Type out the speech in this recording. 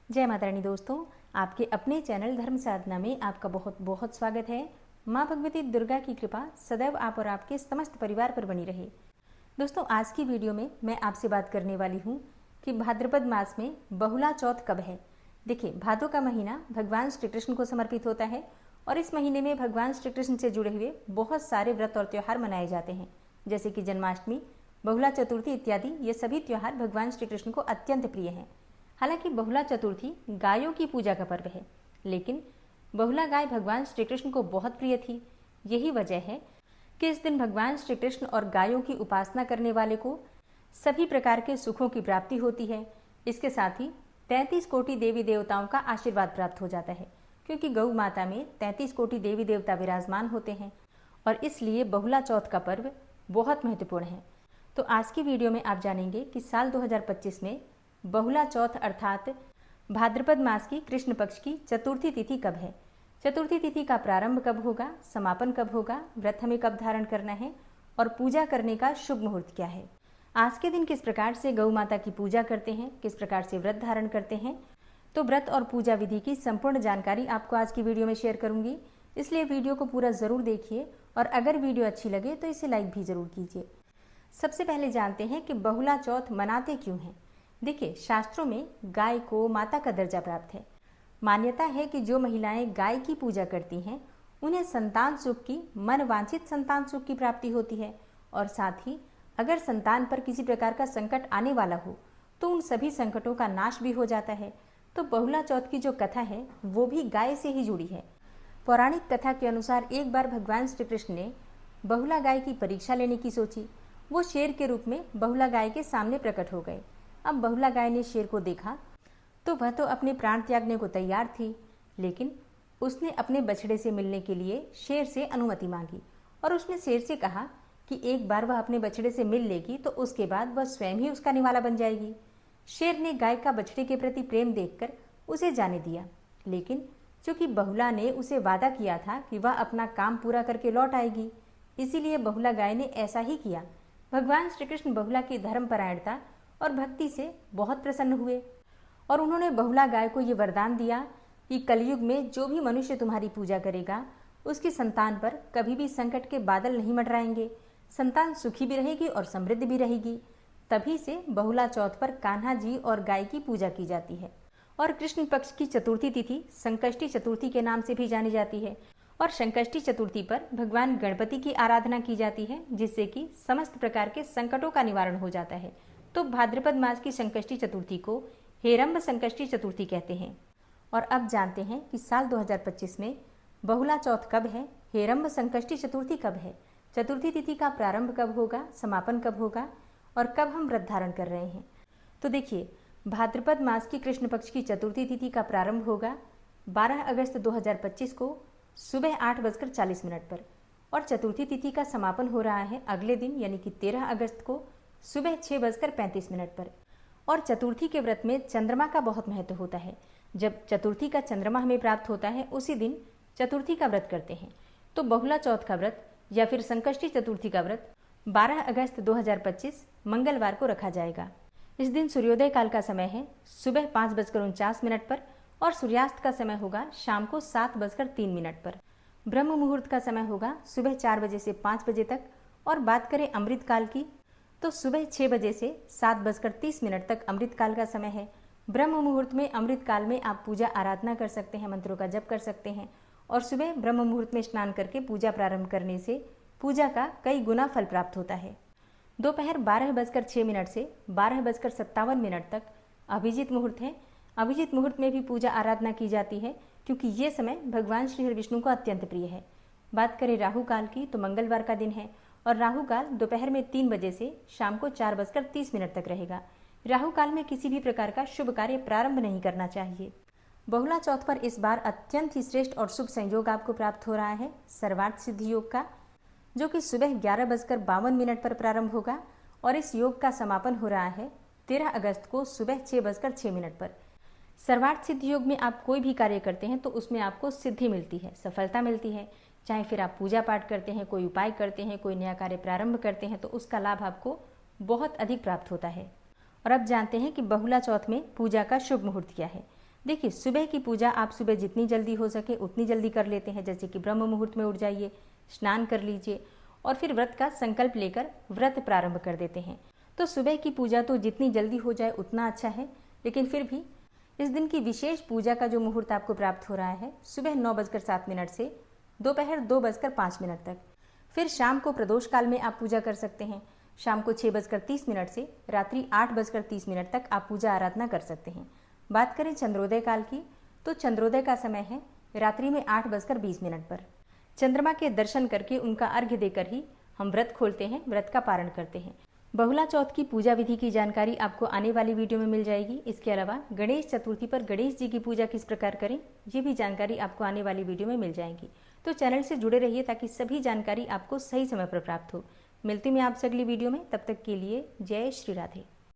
जय माता रानी दोस्तों, आपके अपने चैनल धर्म साधना में आपका बहुत बहुत स्वागत है। माँ भगवती दुर्गा की कृपा सदैव आप और आपके समस्त परिवार पर बनी रहे। दोस्तों, आज की वीडियो में मैं आपसे बात करने वाली हूँ कि भाद्रपद मास में बहुला चौथ कब है। देखिए, भादों का महीना भगवान श्री कृष्ण को समर्पित होता है और इस महीने में भगवान श्री कृष्ण से जुड़े हुए बहुत सारे व्रत और त्यौहार मनाए जाते हैं, जैसे कि जन्माष्टमी, बहुला चतुर्थी इत्यादि। ये सभी त्यौहार भगवान श्री कृष्ण को अत्यंत प्रिय हैं। हालांकि बहुला चतुर्थी गायों की पूजा का पर्व है, लेकिन बहुला गाय भगवान श्री कृष्ण को बहुत प्रिय थी। यही वजह है कि इस दिन भगवान श्री कृष्ण और गायों की उपासना करने वाले को सभी प्रकार के सुखों की प्राप्ति होती है। इसके साथ ही 33 कोटि देवी देवताओं का आशीर्वाद प्राप्त हो जाता है, क्योंकि गौ माता में 33 कोटि देवी देवता विराजमान होते हैं और इसलिए बहुला चौथ का पर्व बहुत महत्वपूर्ण है। तो आज की वीडियो में आप जानेंगे कि साल 2025 में बहुला चौथ अर्थात भाद्रपद मास की कृष्ण पक्ष की चतुर्थी तिथि कब है, चतुर्थी तिथि का प्रारंभ कब होगा, समापन कब होगा, व्रत हमें कब धारण करना है और पूजा करने का शुभ मुहूर्त क्या है। आज के दिन किस प्रकार से गौ माता की पूजा करते हैं, किस प्रकार से व्रत धारण करते हैं, तो व्रत और पूजा विधि की संपूर्ण जानकारी आपको आज की वीडियो में शेयर करूंगी। इसलिए वीडियो को पूरा जरूर देखिए और अगर वीडियो अच्छी लगे तो इसे लाइक भी जरूर कीजिए। सबसे पहले जानते हैं कि बहुला चौथ मनाते क्यों हैं। देखिए, शास्त्रों में गाय को माता का दर्जा प्राप्त है। मान्यता है कि जो महिलाएं गाय की पूजा करती हैं उन्हें संतान सुख की, मन वांछित संतान सुख की प्राप्ति होती है और साथ ही अगर संतान पर किसी प्रकार का संकट आने वाला हो तो उन सभी संकटों का नाश भी हो जाता है। तो बहुला चौथ की जो कथा है वो भी गाय से ही जुड़ी है। पौराणिक कथा के अनुसार एक बार भगवान श्री कृष्ण ने बहुला गाय की परीक्षा लेने की सोची। वो शेर के रूप में बहुला गाय के सामने प्रकट हो गए। अब बहुला गाय ने शेर को देखा तो वह तो अपने प्राण त्यागने को तैयार थी, लेकिन उसने अपने बछड़े से मिलने के लिए शेर से अनुमति मांगी और उसने शेर से कहा कि एक बार वह अपने बछड़े से मिल लेगी तो उसके बाद वह स्वयं ही उसका निवाला बन जाएगी। शेर ने गाय का बछड़े के प्रति प्रेम देखकर उसे जाने दिया, लेकिन चूंकि बहुला ने उसे वादा किया था कि वह अपना काम पूरा करके लौट आएगी, इसीलिए बहुला गाय ने ऐसा ही किया। भगवान श्री कृष्ण बहुला की धर्मपरायणता और भक्ति से बहुत प्रसन्न हुए और उन्होंने बहुला गाय को ये वरदान दिया कि कलयुग में जो भी मनुष्य तुम्हारी पूजा करेगा उसकी संतान पर कभी भी संकट के बादल नहीं मंडराएंगे, संतान सुखी भी रहेगी और समृद्ध भी रहेगी। तभी से बहुला चौथ पर कान्हा जी और गाय की पूजा की जाती है और कृष्ण पक्ष की चतुर्थी तिथि संकष्टी चतुर्थी के नाम से भी जानी जाती है और संकष्टी चतुर्थी पर भगवान गणपति की आराधना की जाती है, जिससे कि समस्त प्रकार के संकटों का निवारण हो जाता है। तो भाद्रपद मास की संकष्टी चतुर्थी को हेरंब संकष्टी चतुर्थी कहते हैं। और अब जानते हैं कि साल 2025 में बहुला चौथ कब है, हेरंब संकष्टी चतुर्थी कब है, चतुर्थी तिथि का प्रारंभ कब होगा, समापन कब होगा और कब हम व्रत धारण कर रहे हैं। तो देखिए, भाद्रपद मास की कृष्ण पक्ष की चतुर्थी तिथि का प्रारंभ होगा 12 अगस्त 2025 को सुबह 8:40 पर और चतुर्थी तिथि का समापन हो रहा है अगले दिन यानी कि 13 अगस्त को सुबह 6:35 पर। और चतुर्थी के व्रत में चंद्रमा का बहुत महत्व होता है। जब चतुर्थी का चंद्रमा हमें प्राप्त होता है उसी दिन चतुर्थी का व्रत करते हैं। तो बहुला चौथ का व्रत या फिर संकष्टी चतुर्थी का व्रत 12 अगस्त 2025 मंगलवार को रखा जाएगा। इस दिन सूर्योदय काल का समय है सुबह 5:49 पर और सूर्यास्त का समय होगा शाम को 7:03 पर। ब्रह्म मुहूर्त का समय होगा सुबह 4 बजे से 5 बजे तक और बात करें अमृत काल की तो सुबह 6 बजे से 7:30 तक अमृत काल का समय है। ब्रह्म मुहूर्त में, अमृत काल में आप पूजा आराधना कर सकते हैं, मंत्रों का जप कर सकते हैं और सुबह ब्रह्म मुहूर्त में स्नान करके पूजा प्रारंभ करने से पूजा का कई गुना फल प्राप्त होता है। दोपहर 12:06 से 12:57 तक अभिजीत मुहूर्त है। अभिजीत मुहूर्त में भी पूजा आराधना की जाती है, क्योंकि ये समय भगवान श्री हरि विष्णु को अत्यंत प्रिय है। बात करें राहु काल की तो मंगलवार का दिन है और राहु काल दोपहर में 3 बजे से शाम को 4:30 तक रहेगा। राहु काल में किसी भी प्रकार का शुभ कार्य प्रारंभ नहीं करना चाहिए। बहुला चौथ पर इस बार अत्यंत ही श्रेष्ठ और शुभ संयोग आपको प्राप्त हो रहा है सर्वार्थ सिद्धि योग का, जो कि सुबह 11:52 पर प्रारंभ होगा और इस योग का समापन हो रहा है 13 अगस्त को सुबह 6:06 पर। सर्वार्थ सिद्धि योग में आप कोई भी कार्य करते हैं तो उसमें आपको सिद्धि मिलती है, सफलता मिलती है। चाहे फिर आप पूजा पाठ करते हैं, कोई उपाय करते हैं, कोई नया कार्य प्रारंभ करते हैं तो उसका लाभ आपको बहुत अधिक प्राप्त होता है। और अब जानते हैं कि बहुला चौथ में पूजा का शुभ मुहूर्त क्या है। देखिए, सुबह की पूजा आप सुबह जितनी जल्दी हो सके उतनी जल्दी कर लेते हैं, जैसे कि ब्रह्म मुहूर्त में उठ जाइए, स्नान कर लीजिए और फिर व्रत का संकल्प लेकर व्रत प्रारंभ कर देते हैं। तो सुबह की पूजा तो जितनी जल्दी हो जाए उतना अच्छा है, लेकिन फिर भी इस दिन की विशेष पूजा का जो मुहूर्त आपको प्राप्त हो रहा है सुबह 9:07 से दोपहर 2:05 तक। फिर शाम को प्रदोष काल में आप पूजा कर सकते हैं। शाम को 6:30 से रात्रि 8:30 तक आप पूजा आराधना कर सकते हैं। बात करें चंद्रोदय काल की, तो चंद्रोदय का समय है रात्रि में 8:20 पर। चंद्रमा के दर्शन करके उनका अर्घ्य देकर ही हम व्रत खोलते हैं, व्रत का पारण करते हैं। बहुला चौथ की पूजा विधि की जानकारी आपको आने वाली वीडियो में मिल जाएगी। इसके अलावा गणेश चतुर्थी पर गणेश जी की पूजा किस प्रकार करें, ये भी जानकारी आपको आने वाली वीडियो में मिल जाएगी। तो चैनल से जुड़े रहिए ताकि सभी जानकारी आपको सही समय पर प्राप्त हो। मिलती मैं आपसे अगली वीडियो में, तब तक के लिए जय श्री राधे।